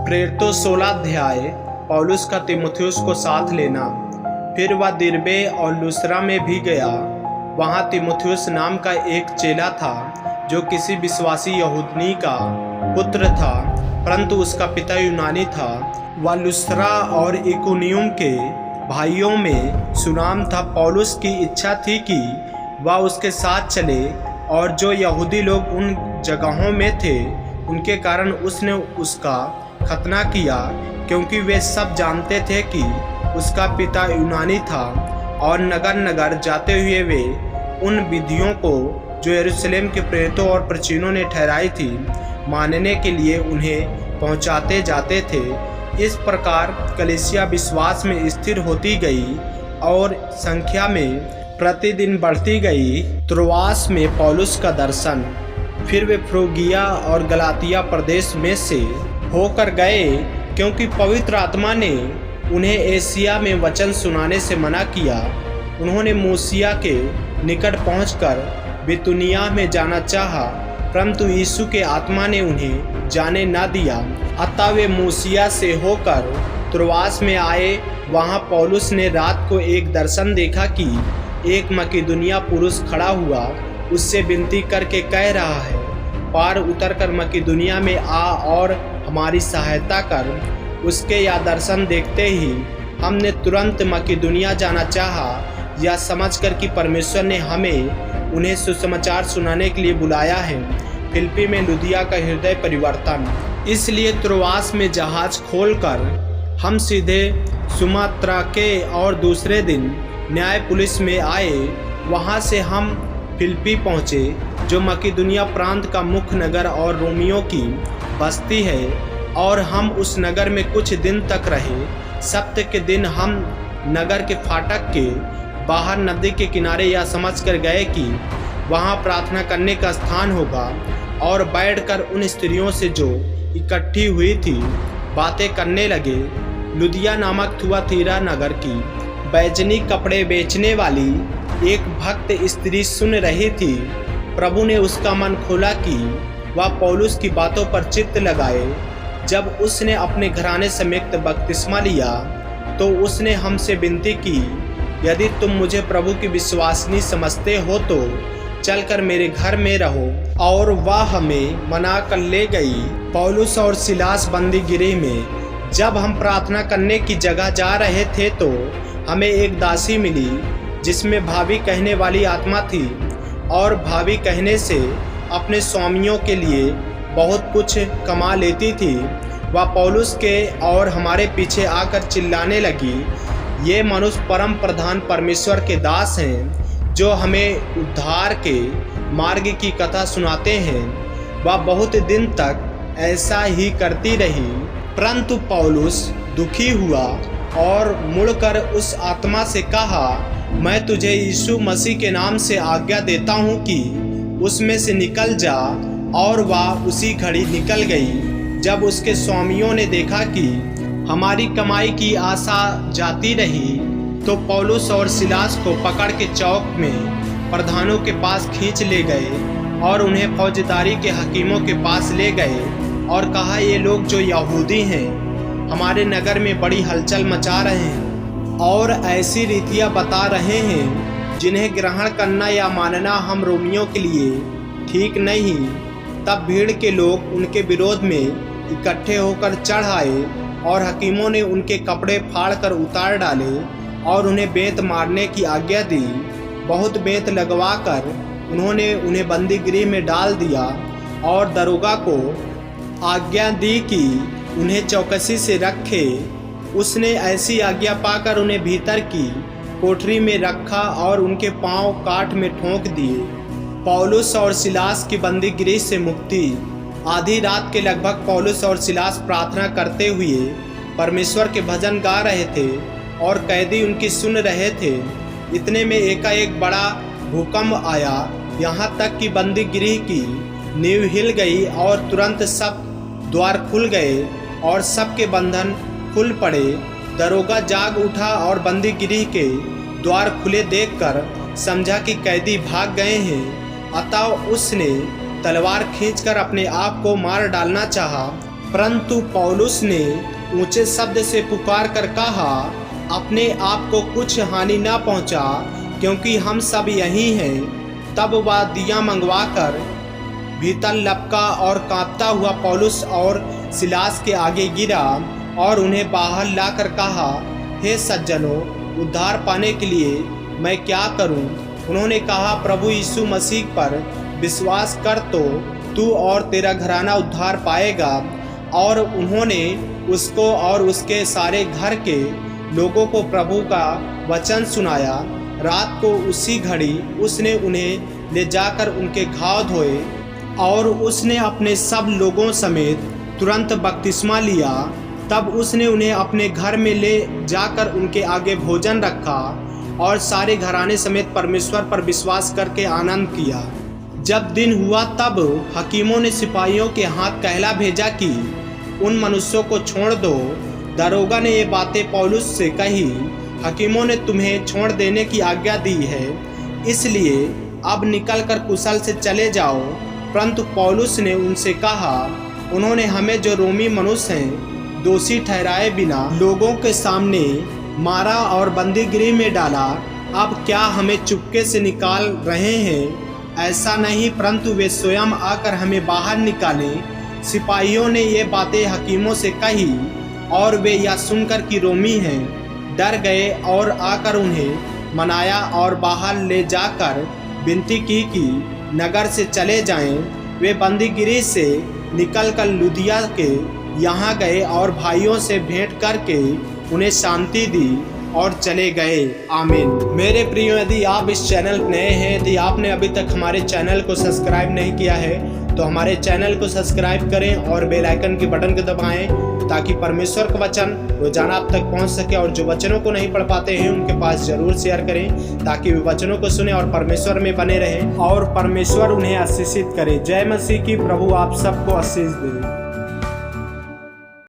प्रेरितों 16 अध्याय। पौलुस का तीमुथियुस को साथ लेना। फिर वह दिरबे और लुस्त्रा में भी गया। वहाँ तीमुथियुस नाम का एक चेला था जो किसी विश्वासी यहूदनी का पुत्र था, परंतु उसका पिता यूनानी था। वह लुस्त्रा और इकुनियुम के भाइयों में सुनाम था। पौलुस की इच्छा थी कि वह उसके साथ चले, और जो यहूदी लोग उन जगहों में थे उनके कारण उसने उसका खतना किया, क्योंकि वे सब जानते थे कि उसका पिता यूनानी था। और नगर नगर जाते हुए वे उन विधियों को जो यरूशलेम के प्रेरितों और प्राचीनों ने ठहराई थी मानने के लिए उन्हें पहुंचाते जाते थे। इस प्रकार कलीसिया विश्वास में स्थिर होती गई और संख्या में प्रतिदिन बढ़ती गई। त्रोआस में पौलुस का दर्शन। फिर वे फ्रूगिया और गलातिया प्रदेश में से होकर गए, क्योंकि पवित्र आत्मा ने उन्हें एशिया में वचन सुनाने से मना किया। उन्होंने मूसिया के निकट पहुंचकर बितुनिया में जाना चाहा, परंतु यीशु के आत्मा ने उन्हें जाने न दिया। अतः वे मूसिया से होकर त्रोआस में आए। वहां पौलुस ने रात को एक दर्शन देखा कि एक मकिदुनिया पुरुष खड़ा हुआ उससे विनती करके कह रहा है, पार उतरकर मकिदुनिया में आ और हमारी सहायता कर। उसके यह दर्शन देखते ही हमने तुरंत मकिदुनिया जाना चाहा, यह समझकर कि परमेश्वर ने हमें उन्हें सुसमाचार सुनाने के लिए बुलाया है। फिलिप्पी में लुदिया का हृदय परिवर्तन। इसलिए त्रोआस में जहाज खोलकर हम सीधे सुमात्राके और दूसरे दिन न्यायपुलिस में आए। वहां से हम फिलिप्पी पहुँचे, जो मकिदुनिया प्रांत का मुख्य नगर और रोमियों की बस्ती है, और हम उस नगर में कुछ दिन तक रहे। सप्त के दिन हम नगर के फाटक के बाहर नदी के किनारे यह समझकर गए कि वहाँ प्रार्थना करने का स्थान होगा, और बैठकर उन स्त्रियों से जो इकट्ठी हुई थी बातें करने लगे। लुदिया नामक थुआतीरा नगर की बैजनी कपड़े बेचने वाली एक भक्त स्त्री सुन रही थी। प्रभु ने उसका मन खोला कि वह पौलुस की बातों पर चित्त लगाए। जब उसने अपने घराने समेत बपतिस्मा लिया तो उसने हमसे विनती की, यदि तुम मुझे प्रभु की विश्वासनी समझते हो तो चलकर मेरे घर में रहो। और वह हमें मना कर ले गई। पौलुस और सिलास बंदी गृह में जब हम प्रार्थना करने की जगह जा रहे थे तो हमें एक दासी मिली जिसमें भावी कहने वाली आत्मा थी, और भावी कहने से अपने स्वामियों के लिए बहुत कुछ कमा लेती थी। वह पौलुस के और हमारे पीछे आकर चिल्लाने लगी, ये मनुष्य परम प्रधान परमेश्वर के दास हैं जो हमें उद्धार के मार्ग की कथा सुनाते हैं। वह बहुत दिन तक ऐसा ही करती रही, परंतु पौलुस दुखी हुआ और मुड़कर उस आत्मा से कहा, मैं तुझे यीशु मसीह के नाम से आज्ञा देता हूँ कि उसमें से निकल जा। और वह उसी घड़ी निकल गई। जब उसके स्वामियों ने देखा कि हमारी कमाई की आशा जाती रही तो पौलुस और सिलास को पकड़ के चौक में प्रधानों के पास खींच ले गए और उन्हें फौजदारी के हकीमों के पास ले गए और कहा, ये लोग जो यहूदी हैं हमारे नगर में बड़ी हलचल मचा रहे हैं और ऐसी रीतियां बता रहे हैं जिन्हें ग्रहण करना या मानना हम रोमियों के लिए ठीक नहीं। तब भीड़ के लोग उनके विरोध में इकट्ठे होकर चढ़ आए और हकीमों ने उनके कपड़े फाड़कर उतार डाले और उन्हें बेंत मारने की आज्ञा दी। बहुत बेंत लगवाकर उन्होंने उन्हें बंदी गृह में डाल दिया और दरोगा को आज्ञा दी कि उन्हें चौकसी से रखे। उसने ऐसी आज्ञा पाकर उन्हें भीतर की कोठरी में रखा और उनके पांव काठ में ठोंक दिए। पौलुस और सिलास की बंदी गृह से मुक्ति। आधी रात के लगभग पौलुस और सिलास प्रार्थना करते हुए परमेश्वर के भजन गा रहे थे और कैदी उनकी सुन रहे थे। इतने में एकाएक बड़ा भूकंप आया, यहाँ तक कि बंदी गृह की नींव हिल गई और तुरंत सब द्वार खुल गए और सबके बंधन खुल पड़े। दरोगा जाग उठा और बंदी गृह के द्वार खुले देखकर समझा कि कैदी भाग गए हैं। अतः उसने तलवार खींचकर अपने आप को मार डालना चाहा, परंतु पौलुस ने ऊंचे शब्द से पुकार कर कहा, अपने आप को कुछ हानि न पहुंचा, क्योंकि हम सब यही हैं। तब वह दिया मंगवाकर भीतर लपका और कांपता हुआ पौलुस और सिलास के आगे गिरा और उन्हें बाहर लाकर कहा, हे सज्जनों, उद्धार पाने के लिए मैं क्या करूं? उन्होंने कहा, प्रभु यीशु मसीह पर विश्वास कर तो तू और तेरा घराना उद्धार पाएगा। और उन्होंने उसको और उसके सारे घर के लोगों को प्रभु का वचन सुनाया। रात को उसी घड़ी उसने उन्हें ले जाकर उनके घाव धोए और उसने अपने सब लोगों समेत तुरंत बपतिस्मा लिया। तब उसने उन्हें अपने घर में ले जाकर उनके आगे भोजन रखा और सारे घराने समेत परमेश्वर पर विश्वास करके आनंद किया। जब दिन हुआ तब हकीमों ने सिपाहियों के हाथ कहला भेजा कि उन मनुष्यों को छोड़ दो। दरोगा ने ये बातें पौलुस से कही, हकीमों ने तुम्हें छोड़ देने की आज्ञा दी है, इसलिए अब निकलकर कुशल से चले जाओ। परंतु पौलुस ने उनसे कहा, उन्होंने हमें जो रोमी मनुष्य हैं दोषी ठहराए बिना लोगों के सामने मारा और बंदीगृह में डाला। अब क्या हमें चुपके से निकाल रहे हैं? ऐसा नहीं, परंतु वे स्वयं आकर हमें बाहर निकालें। सिपाहियों ने ये बातें हकीमों से कही और वे यह सुनकर कि रोमी हैं डर गए और आकर उन्हें मनाया और बाहर ले जाकर विनती की कि नगर से चले जाएं। वे बंदीगिरी से निकलकर लुदिया के यहाँ गए और भाइयों से भेंट करके उन्हें शांति दी और चले गए। आमीन। मेरे प्रियो, यदि आप इस चैनल नए हैं, यदि आपने अभी तक हमारे चैनल को सब्सक्राइब नहीं किया है तो हमारे चैनल को सब्सक्राइब करें और बेल आइकन के बटन को दबाएं, ताकि परमेश्वर का वचन रोजाना आप तक पहुंच सके। और जो वचनों को नहीं पढ़ पाते हैं उनके पास जरूर शेयर करें, ताकि वे वचनों को सुने और परमेश्वर में बने रहें और परमेश्वर उन्हें आशीषित करे। जय मसीह की। प्रभु आप सबको आशीष दे।